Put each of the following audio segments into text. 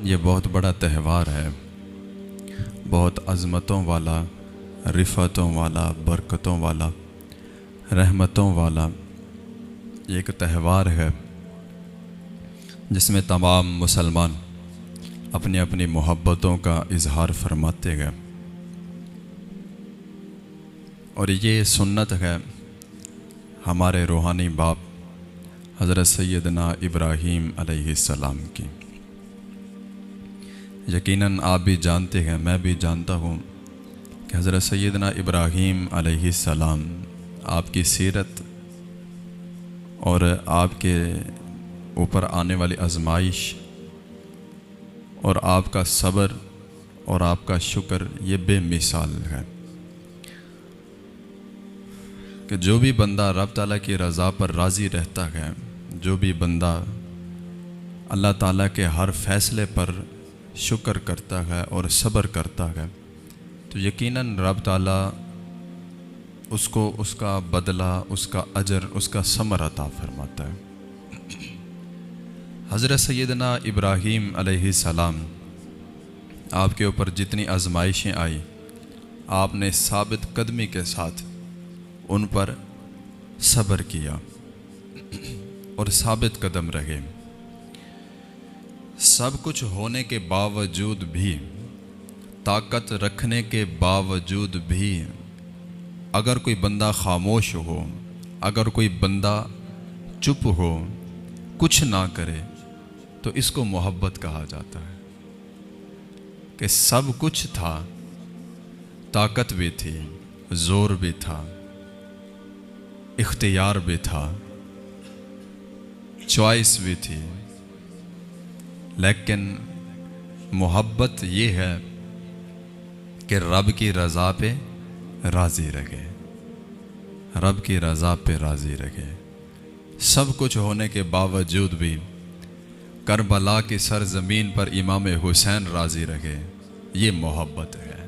ये बहुत बड़ा त्यौहार है, बहुत अज़मतों वाला, रिफ़तों वाला, बरकतों वाला, रहमतों वाला एक त्यौहार है जिसमें तमाम मुसलमान अपनी अपनी मोहब्बतों का इजहार फरमाते गए। और ये सुन्नत है हमारे रूहानी बाप हज़रत सैयदना इब्राहीम अलैहिस्सलाम की। यकीनन आप भी जानते हैं, मैं भी जानता हूँ कि हज़रत सैयदना इब्राहीम अलैहिस्सलाम आपकी सीरत और आपके ऊपर आने वाली आजमाइश और आपका सब्र और आपका शुक्र ये बेमिसाल है कि जो भी बंदा रब ताला की रज़ा पर राज़ी रहता है, जो भी बंदा अल्लाह ताला के हर फैसले पर शुक्र करता है और सब्र करता है, तो यकीनन रब ताला उसको उसका बदला, उसका अजर, उसका समर अता फरमाता है। हज़रत सैयदना इब्राहीम अलैहिस्सलाम आपके ऊपर जितनी आजमाइशें आई, आपने साबित कदमी के साथ उन पर सब्र किया और साबित कदम रहे। सब कुछ होने के बावजूद भी, ताकत रखने के बावजूद भी अगर कोई बंदा खामोश हो, अगर कोई बंदा चुप हो, कुछ ना करे, तो इसको मोहब्बत कहा जाता है। कि सब कुछ था, ताकत भी थी, जोर भी था, इख्तियार भी था, चॉइस भी थी, लेकिन मोहब्बत ये है कि रब की रज़ा पे राज़ी रहे, रब की रज़ा पे राज़ी रहे। सब कुछ होने के बावजूद भी करबला की सरजमीन पर इमाम हुसैन राज़ी रहे, ये मोहब्बत है।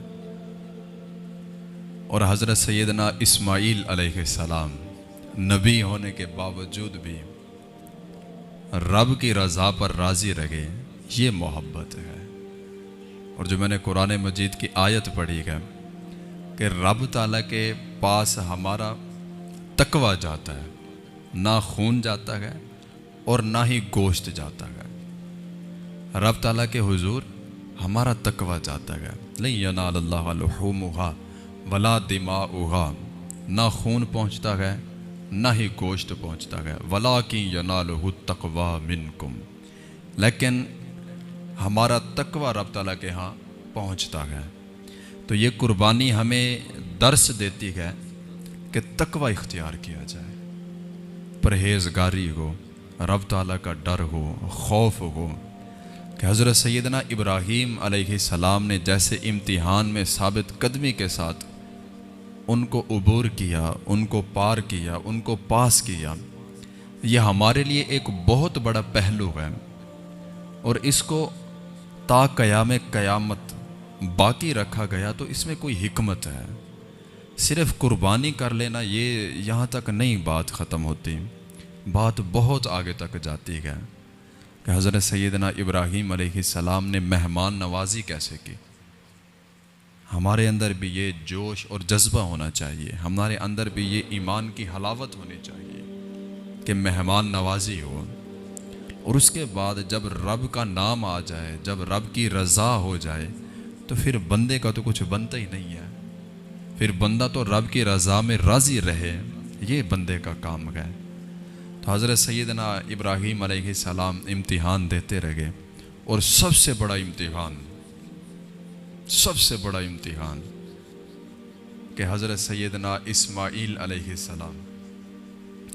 और हज़रत सैयदना इस्माईल अलैहिस्सलाम नबी होने के बावजूद भी रब की रज़ा पर राज़ी रहे, ये मोहब्बत है। और जो मैंने कुरान मजीद की आयत पढ़ी है कि रब ताला के पास हमारा तकवा जाता है, ना खून जाता है और ना ही गोश्त जाता है। रब ताला के हुजूर हमारा तकवा जाता है। नहीं यनालल्लाह लुहूमुहा वला दिमाउहा, ना खून पहुँचता है ना ही गोश्त पहुँचता है। वलाकिन यनालुहु तक़वा मिनकुम, लेकिन हमारा तकवा रब ताला के यहाँ पहुँचता है। तो ये कुर्बानी हमें दर्स देती है कि तकवा इख्तियार किया जाए, परहेज़गारी हो, रब ताला का डर हो, खौफ हो। कि हज़रत सैयदना इब्राहीम अलैहिस्सलाम ने जैसे इम्तिहान में साबित कदमी के साथ उनको उबूर किया, उनको पार किया, उनको पास किया, यह हमारे लिए एक बहुत बड़ा पहलू है। और इसको ता क़याम क़यामत बाकी रखा गया, तो इसमें कोई हिकमत है। सिर्फ कुर्बानी कर लेना ये यहाँ तक नहीं बात ख़त्म होती, बात बहुत आगे तक जाती है कि हज़रत सैयदना इब्राहीम अलैहिस्सलाम ने मेहमान नवाजी कैसे की। हमारे अंदर भी ये जोश और जज्बा होना चाहिए, हमारे अंदर भी ये ईमान की हलावत होनी चाहिए कि मेहमान नवाजी हो। और उसके बाद जब रब का नाम आ जाए, जब रब की रज़ा हो जाए, तो फिर बंदे का तो कुछ बनता ही नहीं है। फिर बंदा तो रब की रज़ा में राज़ी रहे, ये बंदे का काम है। तो हज़रत सैयदना इब्राहीम अलैहिस्सलाम इम्तिहान देते रहे। और सबसे बड़ा इम्तिहान, सबसे बड़ा इम्तिहान कि हज़रत सैयदना इस्माईल अलैहिस्सलाम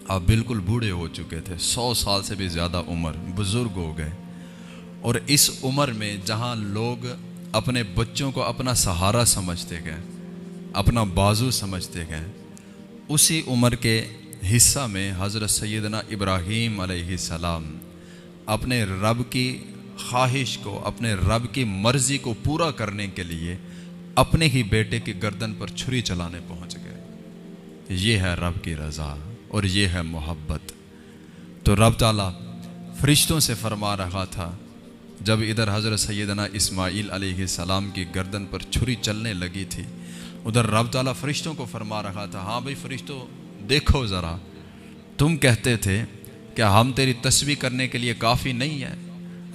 आप बिल्कुल बूढ़े हो चुके थे, 100 साल से भी ज़्यादा उम्र, बुज़ुर्ग हो गए। और इस उम्र में जहाँ लोग अपने बच्चों को अपना सहारा समझते गए, अपना बाजू समझते गए, उसी उम्र के हिस्सा में हज़रत सैयदना इब्राहीम अलैहिस्सलाम अपने रब की ख्वाहिश को, अपने रब की मर्ज़ी को पूरा करने के लिए अपने ही बेटे की गर्दन पर छुरी चलाने पहुँच गए। ये है रब की रज़ा और ये है मोहब्बत। तो रब ताला फरिश्तों से फरमा रहा था जब इधर हज़रत सैयदना इस्माईल अलैहिस्सलाम की गर्दन पर छुरी चलने लगी थी, उधर रब ताला फरिश्तों को फरमा रहा था, हाँ भाई फरिश्तों देखो ज़रा, तुम कहते थे कि हम तेरी तस्बीह करने के लिए काफ़ी नहीं है,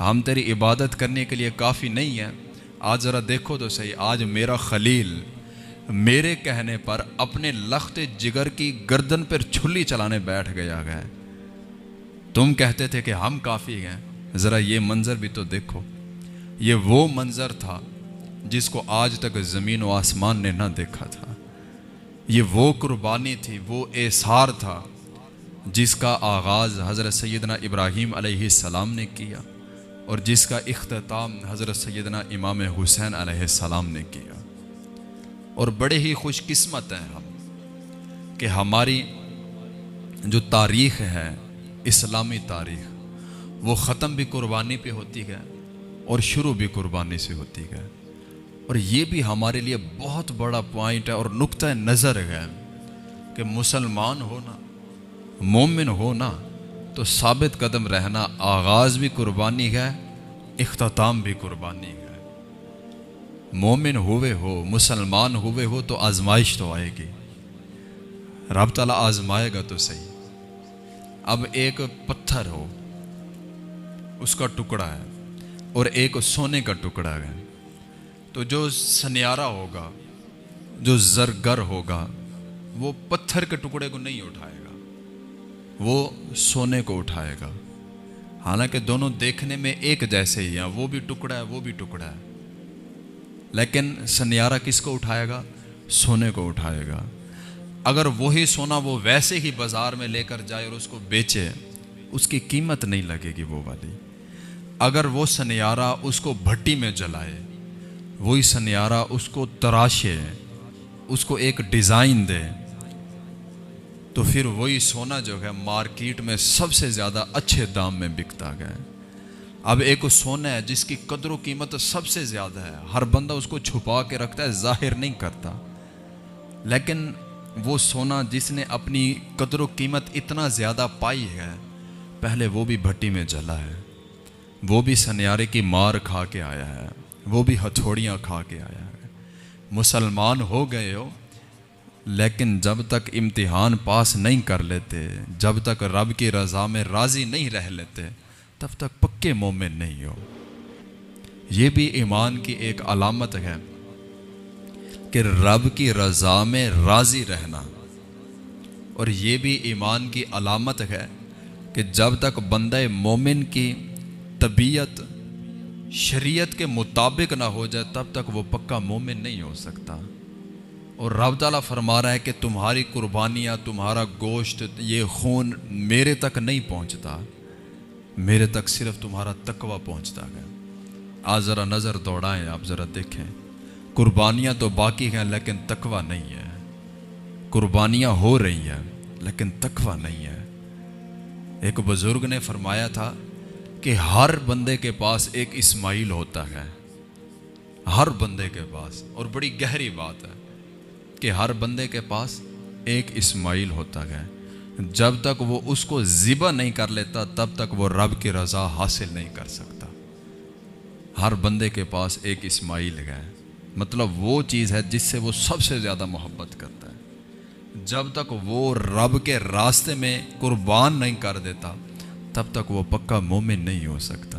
हम तेरी इबादत करने के लिए काफ़ी नहीं है। आज ज़रा देखो तो सही, आज मेरा खलील मेरे कहने पर अपने लख्त जिगर की गर्दन पर छुरी चलाने बैठ गया है। तुम कहते थे कि हम काफ़ी हैं, ज़रा ये मंज़र भी तो देखो। ये वो मंज़र था जिसको आज तक ज़मीन व आसमान ने ना देखा था। ये वो कुर्बानी थी, वो एसार था जिसका आगाज़ हज़रत सैयदना इब्राहीम अलैहिस्सलाम ने किया और जिसका इख्तिताम हज़रत सैयदना इमाम हुसैन अलैहिस्सलाम ने किया। और बड़े ही खुशकिस्मत हैं हम कि हमारी जो तारीख़ है, इस्लामी तारीख़, वो ख़त्म भी कुर्बानी पे होती है और शुरू भी कुर्बानी से होती है। और ये भी हमारे लिए बहुत बड़ा पॉइंट है और नुक्ता नज़र है कि मुसलमान होना, मोमिन होना तो साबित कदम रहना, आगाज़ भी कुर्बानी है, इख्तिताम भी कुर्बानी है। मोमिन हुए हो, मुसलमान हुए हो तो आजमाइश तो आएगी, रब ताला आजमाएगा तो सही। अब एक पत्थर हो, उसका टुकड़ा है और एक सोने का टुकड़ा है, तो जो सन्यारा होगा, जो ज़रगर होगा, वो पत्थर के टुकड़े को नहीं उठाएगा, वो सोने को उठाएगा। हालांकि दोनों देखने में एक जैसे ही हैं, वो भी टुकड़ा है, वो भी टुकड़ा है, लेकिन सन्यारा किसको उठाएगा? सोने को उठाएगा। अगर वही सोना वो वैसे ही बाज़ार में लेकर जाए और उसको बेचे, उसकी कीमत नहीं लगेगी वो वाली। अगर वो सन्यारा उसको भट्टी में जलाए, वही सन्यारा उसको तराशे, उसको एक डिज़ाइन दे, तो फिर वही सोना जो है मार्केट में सबसे ज़्यादा अच्छे दाम में बिकता है। अब एक सोना है जिसकी कदर कीमत सबसे ज़्यादा है, हर बंदा उसको छुपा के रखता है, जाहिर नहीं करता, लेकिन वो सोना जिसने अपनी कदर कीमत इतना ज़्यादा पाई है, पहले वो भी भट्टी में जला है, वो भी सन्यारे की मार खा के आया है, वो भी हथौड़ियाँ खा के आया है। मुसलमान हो गए हो, लेकिन जब तक इम्तिहान पास नहीं कर लेते, जब तक रब की रज़ा में राज़ी नहीं रह लेते, तब तक पक्के मोमिन नहीं हो। ये भी ईमान की एक अलामत है कि रब की रज़ा में राज़ी रहना, और ये भी ईमान की अलामत है कि जब तक बंदे मोमिन की तबीयत शरीयत के मुताबिक ना हो जाए, तब तक वो पक्का मोमिन नहीं हो सकता। और रब ताला फरमा रहा है कि तुम्हारी कुर्बानियाँ, तुम्हारा गोश्त, ये खून मेरे तक नहीं पहुँचता, मेरे तक सिर्फ तुम्हारा तकवा पहुँचता है। आज ज़रा नज़र दौड़ाएं, आप ज़रा देखें, कुर्बानियाँ तो बाकी हैं लेकिन तकवा नहीं है। कुर्बानियाँ हो रही हैं लेकिन तकवा नहीं है। एक बुज़ुर्ग ने फरमाया था कि हर बंदे के पास एक इस्माइल होता है, हर बंदे के पास। और बड़ी गहरी बात है कि हर बंदे के पास एक इस्माइल होता है। जब तक वो उसको ज़िबा नहीं कर लेता, तब तक वो रब की रज़ा हासिल नहीं कर सकता। हर बंदे के पास एक इस्माइल है, मतलब वो चीज़ है जिससे वो सबसे ज़्यादा मोहब्बत करता है। जब तक वो रब के रास्ते में कुर्बान नहीं कर देता, तब तक वो पक्का मोमिन नहीं हो सकता।